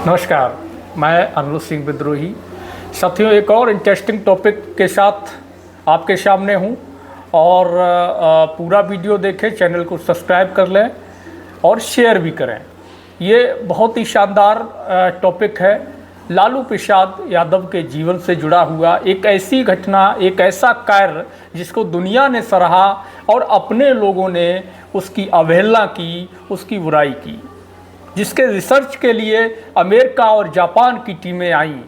नमस्कार, मैं अनिरुद्ध सिंह विद्रोही। साथियों, एक और इंटरेस्टिंग टॉपिक के साथ आपके सामने हूं और पूरा वीडियो देखें, चैनल को सब्सक्राइब कर लें और शेयर भी करें। ये बहुत ही शानदार टॉपिक है। लालू प्रसाद यादव के जीवन से जुड़ा हुआ एक ऐसी घटना, एक ऐसा कार्य जिसको दुनिया ने सराहा और अपने लोगों ने उसकी अवहेलना की, उसकी बुराई की, जिसके रिसर्च के लिए अमेरिका और जापान की टीमें आईं,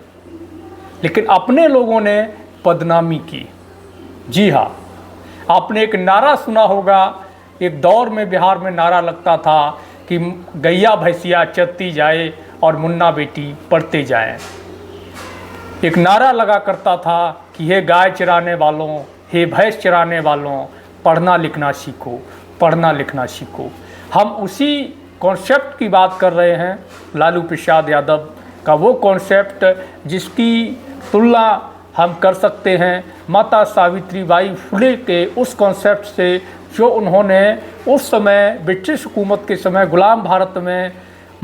लेकिन अपने लोगों ने बदनामी की। जी हाँ, आपने एक नारा सुना होगा। एक दौर में बिहार में नारा लगता था कि गैया भैंसिया चरती जाए और मुन्ना बेटी पढ़ते जाएं। एक नारा लगा करता था कि हे गाय चराने वालों, हे भैंस चराने वालों, पढ़ना लिखना सीखो, पढ़ना लिखना सीखो। हम उसी कॉन्सेप्ट की बात कर रहे हैं, लालू प्रसाद यादव का वो कॉन्सेप्ट जिसकी तुलना हम कर सकते हैं माता सावित्रीबाई फुले के उस कॉन्सेप्ट से, जो उन्होंने उस समय ब्रिटिश हुकूमत के समय गुलाम भारत में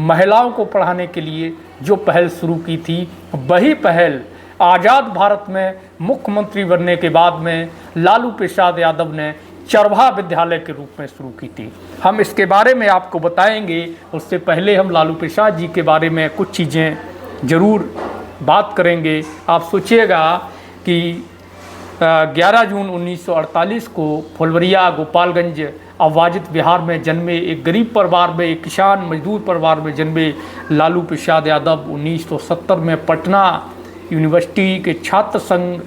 महिलाओं को पढ़ाने के लिए जो पहल शुरू की थी, वही पहल आज़ाद भारत में मुख्यमंत्री बनने के बाद में लालू प्रसाद यादव ने चरवाहा विद्यालय के रूप में शुरू की थी। हम इसके बारे में आपको बताएंगे। उससे पहले हम लालू प्रसाद जी के बारे में कुछ चीज़ें ज़रूर बात करेंगे। आप सोचिएगा कि 11 जून 1948 को फुलवरिया गोपालगंज अवाजित बिहार में जन्मे एक गरीब परिवार में, एक किसान मजदूर परिवार में जन्मे लालू प्रसाद यादव 1970 में पटना यूनिवर्सिटी के छात्र संघ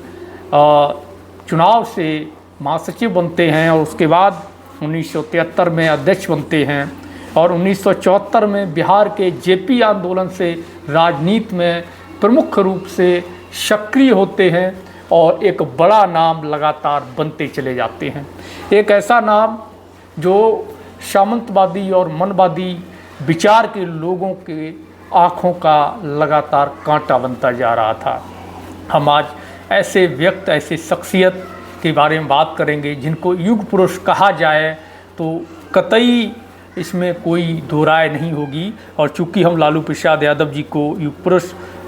चुनाव से महासचिव बनते हैं और उसके बाद 1973 में अध्यक्ष बनते हैं और 1974 में बिहार के जेपी आंदोलन से राजनीति में प्रमुख रूप से सक्रिय होते हैं और एक बड़ा नाम लगातार बनते चले जाते हैं। एक ऐसा नाम जो सामंतवादी और मनवादी विचार के लोगों के आँखों का लगातार कांटा बनता जा रहा था। हम आज ऐसे व्यक्ति, ऐसे शख्सियत के बारे में बात करेंगे जिनको युग पुरुष कहा जाए तो कतई इसमें कोई दो राय नहीं होगी। और चूँकि हम लालू प्रसाद यादव जी को युग पुरुष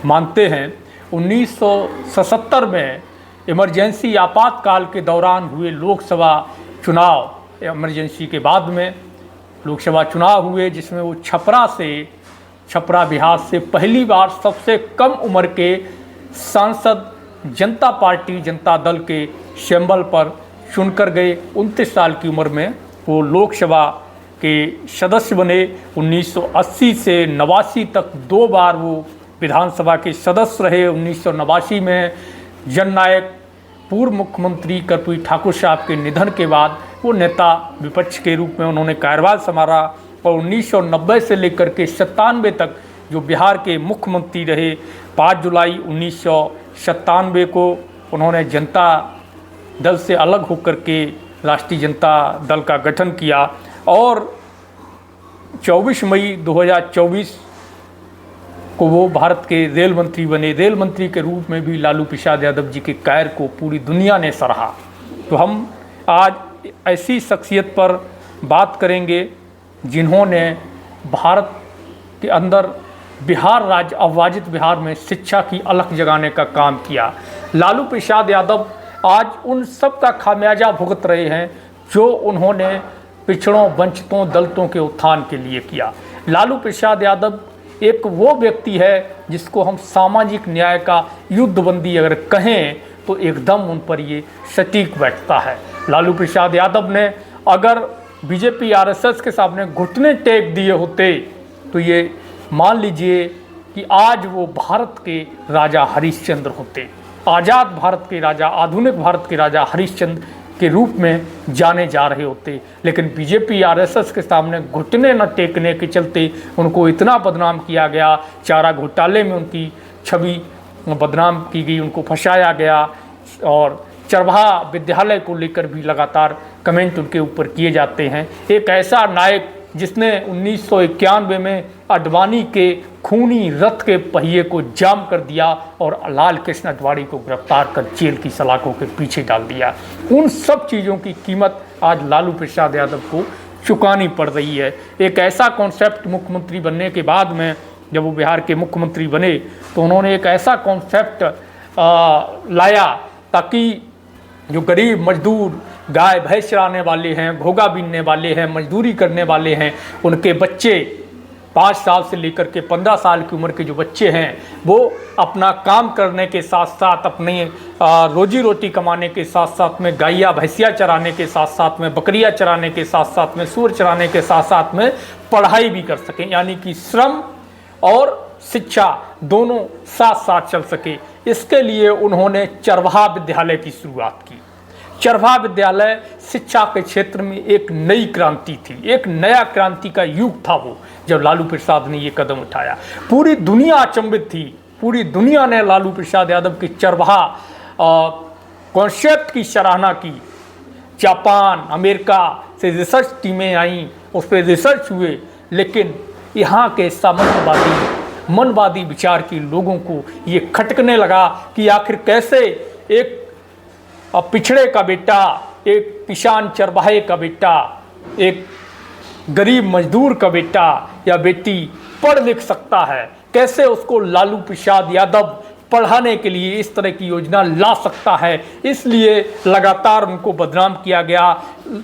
मानते हैं, 1977 में इमरजेंसी आपातकाल के दौरान हुए लोकसभा चुनाव, इमरजेंसी के बाद में लोकसभा चुनाव हुए जिसमें वो छपरा बिहार से पहली बार सबसे कम उम्र के सांसद जनता पार्टी, जनता दल के सिंबल पर चुनकर गए। 29 साल की उम्र में वो लोकसभा के सदस्य बने। 1980 से 89 तक 2 बार वो विधानसभा के सदस्य रहे। 1989 में जननायक पूर्व मुख्यमंत्री कर्पूरी ठाकुर साहब के निधन के बाद वो नेता विपक्ष के रूप में उन्होंने कार्यभार संभाला और 1990 से लेकर के 97 तक जो बिहार के मुख्यमंत्री रहे। 5 जुलाई 1997 को उन्होंने जनता दल से अलग होकर के राष्ट्रीय जनता दल का गठन किया और 24 मई 2024 को वो भारत के रेल मंत्री बने। रेल मंत्री के रूप में भी लालू प्रसाद यादव जी के कार्य को पूरी दुनिया ने सराहा। तो हम आज ऐसी शख्सियत पर बात करेंगे जिन्होंने भारत के अंदर बिहार राज्य, अविभाजित बिहार में शिक्षा की अलख जगाने का काम किया। लालू प्रसाद यादव आज उन सब का खामियाजा भुगत रहे हैं जो उन्होंने पिछड़ों, वंचितों, दलितों के उत्थान के लिए किया। लालू प्रसाद यादव एक वो व्यक्ति है जिसको हम सामाजिक न्याय का युद्धबंदी अगर कहें तो एकदम उन पर ये सटीक बैठता है। लालू प्रसाद यादव ने अगर बीजेपी आरएसएस के सामने घुटने टेक दिए होते तो ये मान लीजिए कि आज वो भारत के राजा हरिश्चंद्र होते, आज़ाद भारत के राजा, आधुनिक भारत के राजा हरिश्चंद्र के रूप में जाने जा रहे होते। लेकिन बीजेपी आरएसएस के सामने घुटने न टेकने के चलते उनको इतना बदनाम किया गया, चारा घोटाले में उनकी छवि बदनाम की गई, उनको फंसाया गया और चरवाहा विद्यालय को लेकर भी लगातार कमेंट उनके ऊपर किए जाते हैं। एक ऐसा नायक जिसने 1991 में अडवाणी के खूनी रथ के पहिए को जाम कर दिया और लाल कृष्ण अडवाणी को गिरफ्तार कर जेल की सलाखों के पीछे डाल दिया। उन सब चीज़ों की कीमत आज लालू प्रसाद यादव को चुकानी पड़ रही है। एक ऐसा कॉन्सेप्ट मुख्यमंत्री बनने के बाद में जब वो बिहार के मुख्यमंत्री बने तो उन्होंने एक ऐसा कॉन्सेप्ट लाया ताकि जो गरीब मजदूर गाय भैंस चराने वाले हैं, घोगा बीनने वाले हैं, मजदूरी करने वाले हैं, उनके बच्चे 5 साल से लेकर के 15 साल की उम्र के जो बच्चे हैं वो अपना काम करने के साथ साथ अपनी रोजी रोटी कमाने के साथ साथ में गाइया भैंसिया चराने के साथ साथ में बकरियां चराने के साथ साथ में सूअर चराने के साथ साथ में पढ़ाई भी कर सकें, यानी कि श्रम और शिक्षा दोनों साथ साथ चल सके। इसके लिए उन्होंने चरवाहा विद्यालय की शुरुआत की। चरवाहा विद्यालय शिक्षा के क्षेत्र में एक नई क्रांति थी, एक नया क्रांति का युग था वो, जब लालू प्रसाद ने ये कदम उठाया। पूरी दुनिया अचंभित थी, पूरी दुनिया ने लालू प्रसाद यादव की चरवाहा कॉन्सेप्ट की सराहना की। जापान, अमेरिका से रिसर्च टीमें आईं, उस पर रिसर्च हुए, लेकिन यहाँ के सामंतवादी मनवादी विचार के लोगों को ये खटकने लगा कि आखिर कैसे एक पिछड़े का बेटा, एक किसान चरवाहे का बेटा, एक गरीब मजदूर का बेटा या बेटी पढ़ लिख सकता है, कैसे उसको लालू प्रसाद यादव पढ़ाने के लिए इस तरह की योजना ला सकता है। इसलिए लगातार उनको बदनाम किया गया,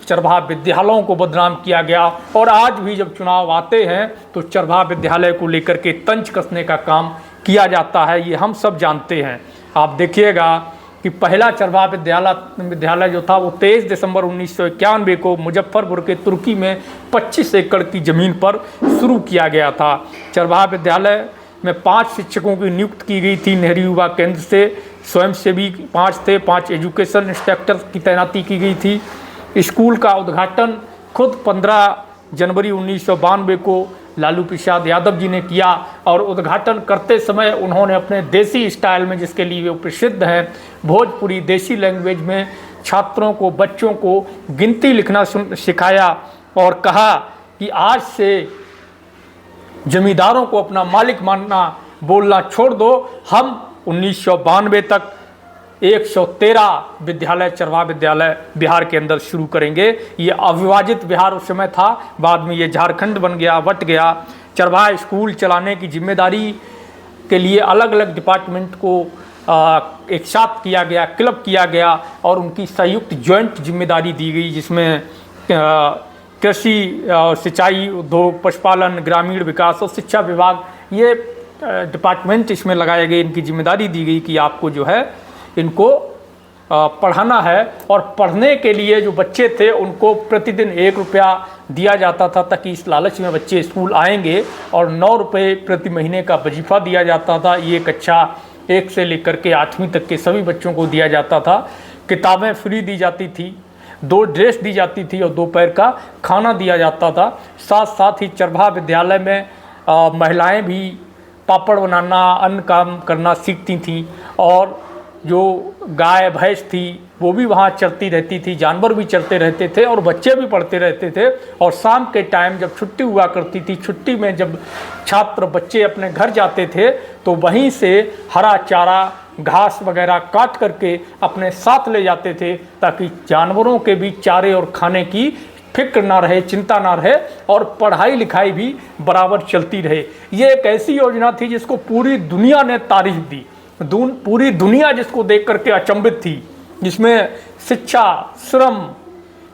चरवाहा विद्यालयों को बदनाम किया गया, और आज भी जब चुनाव आते हैं तो चरवाहा विद्यालय को लेकर के तंज कसने का काम किया जाता है, ये हम सब जानते हैं। आप देखिएगा कि पहला चरवाहा विद्यालय जो था वो 23 दिसंबर 1991 को मुजफ्फरपुर के तुर्की में 25 एकड़ की ज़मीन पर शुरू किया गया था। चरवाहा विद्यालय में 5 शिक्षकों की नियुक्त की गई थी। नेहरू युवा केंद्र से स्वयंसेवी 5 थे, 5 एजुकेशन इंस्पेक्टर की तैनाती की गई थी। स्कूल का उद्घाटन खुद 15 जनवरी 1992 को लालू प्रसाद यादव जी ने किया, और उद्घाटन करते समय उन्होंने अपने देसी स्टाइल में, जिसके लिए वो प्रसिद्ध हैं, भोजपुरी देसी लैंग्वेज में छात्रों को, बच्चों को गिनती लिखना सिखाया और कहा कि आज से जमींदारों को अपना मालिक मानना बोलना छोड़ दो। हम 1992 तक 113 विद्यालय, चरवाहा विद्यालय बिहार के अंदर शुरू करेंगे। ये अविभाजित बिहार उस समय था, बाद में ये झारखंड बन गया, बट गया। चरवाहा स्कूल चलाने की जिम्मेदारी के लिए अलग अलग डिपार्टमेंट को एक साथ किया गया, क्लब किया गया, और उनकी संयुक्त जॉइंट जिम्मेदारी दी गई, जिसमें कृषि और सिंचाई, उद्योग, पशुपालन, ग्रामीण विकास और शिक्षा विभाग, ये डिपार्टमेंट इसमें लगाए गए। इनकी जिम्मेदारी दी गई कि आपको जो है इनको पढ़ाना है, और पढ़ने के लिए जो बच्चे थे उनको प्रतिदिन 1 रुपया दिया जाता था, ताकि इस लालच में बच्चे स्कूल आएंगे, और 9 रुपये प्रति महीने का वजीफा दिया जाता था। ये कक्षा 1 से लेकर के 8वीं तक के सभी बच्चों को दिया जाता था। किताबें फ्री दी जाती थी, 2 ड्रेस दी जाती थी, और दोपहर का खाना दिया जाता था। साथ साथ ही चरवाहा विद्यालय में महिलाएं भी पापड़ बनाना, अन्न काम करना सीखती थीं, और जो गाय भैंस थी वो भी वहाँ चरती रहती थी, जानवर भी चरते रहते थे, और बच्चे भी पढ़ते रहते थे। और शाम के टाइम जब छुट्टी हुआ करती थी, छुट्टी में जब छात्र बच्चे अपने घर जाते थे तो वहीं से हरा चारा, घास वगैरह काट करके अपने साथ ले जाते थे, ताकि जानवरों के भी चारे और खाने की फिक्र ना रहे, चिंता ना रहे, और पढ़ाई लिखाई भी बराबर चलती रहे। ये एक ऐसी योजना थी जिसको पूरी दुनिया ने तारीफ दी, पूरी दुनिया जिसको देख करके अचंभित थी, जिसमें शिक्षा, श्रम,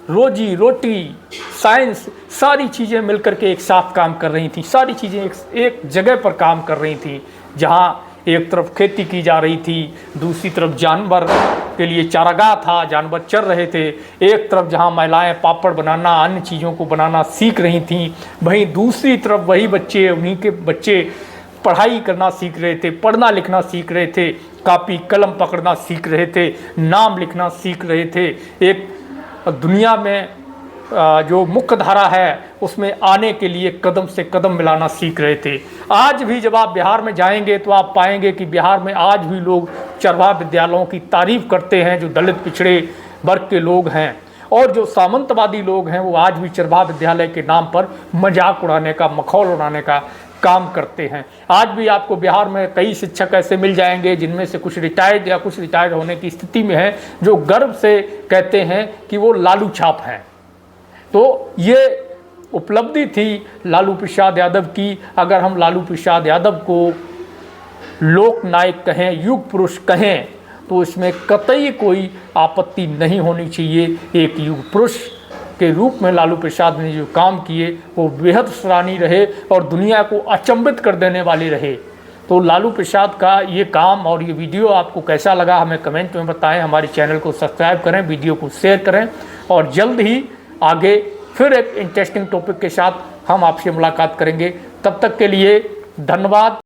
रोजी रोटी, साइंस, सारी चीज़ें मिलकर के एक साथ काम कर रही थी। सारी चीज़ें एक जगह पर काम कर रही थी, जहाँ एक तरफ खेती की जा रही थी, दूसरी तरफ जानवर के लिए चारागाह था, जानवर चर रहे थे, एक तरफ जहाँ महिलाएं पापड़ बनाना, अन्य चीज़ों को बनाना सीख रही थीं, वहीं दूसरी तरफ वही बच्चे, उन्हीं के बच्चे पढ़ाई करना सीख रहे थे, पढ़ना लिखना सीख रहे थे, कापी कलम पकड़ना सीख रहे थे, नाम लिखना सीख रहे थे। एक दुनिया में जो मुख्य धारा है उसमें आने के लिए कदम से कदम मिलाना सीख रहे थे। आज भी जब आप बिहार में जाएंगे तो आप पाएंगे कि बिहार में आज भी लोग चरवाहा विद्यालयों की तारीफ करते हैं, जो दलित पिछड़े वर्ग के लोग हैं, और जो सामंतवादी लोग हैं वो आज भी चरवाहा विद्यालय के नाम पर मजाक उड़ाने का, मखौल उड़ाने का काम करते हैं। आज भी आपको बिहार में कई शिक्षक ऐसे मिल जाएंगे जिनमें से कुछ रिटायर्ड या कुछ रिटायर्ड होने की स्थिति में हैं, जो गर्व से कहते हैं कि वो लालू छाप हैं। तो ये उपलब्धि थी लालू प्रसाद यादव की, अगर हम लालू प्रसाद यादव को लोक नायक कहें, युग पुरुष कहें, तो इसमें कतई कोई आपत्ति नहीं होनी चाहिए। एक युग पुरुष के रूप में लालू प्रसाद ने जो काम किए वो बेहद सराहनीय रहे और दुनिया को अचंभित कर देने वाले रहे। तो लालू प्रसाद का ये काम और ये वीडियो आपको कैसा लगा हमें कमेंट में बताएं। हमारे चैनल को सब्सक्राइब करें, वीडियो को शेयर करें और जल्द ही आगे फिर एक इंटरेस्टिंग टॉपिक के साथ हम आपसे मुलाकात करेंगे। तब तक के लिए धन्यवाद।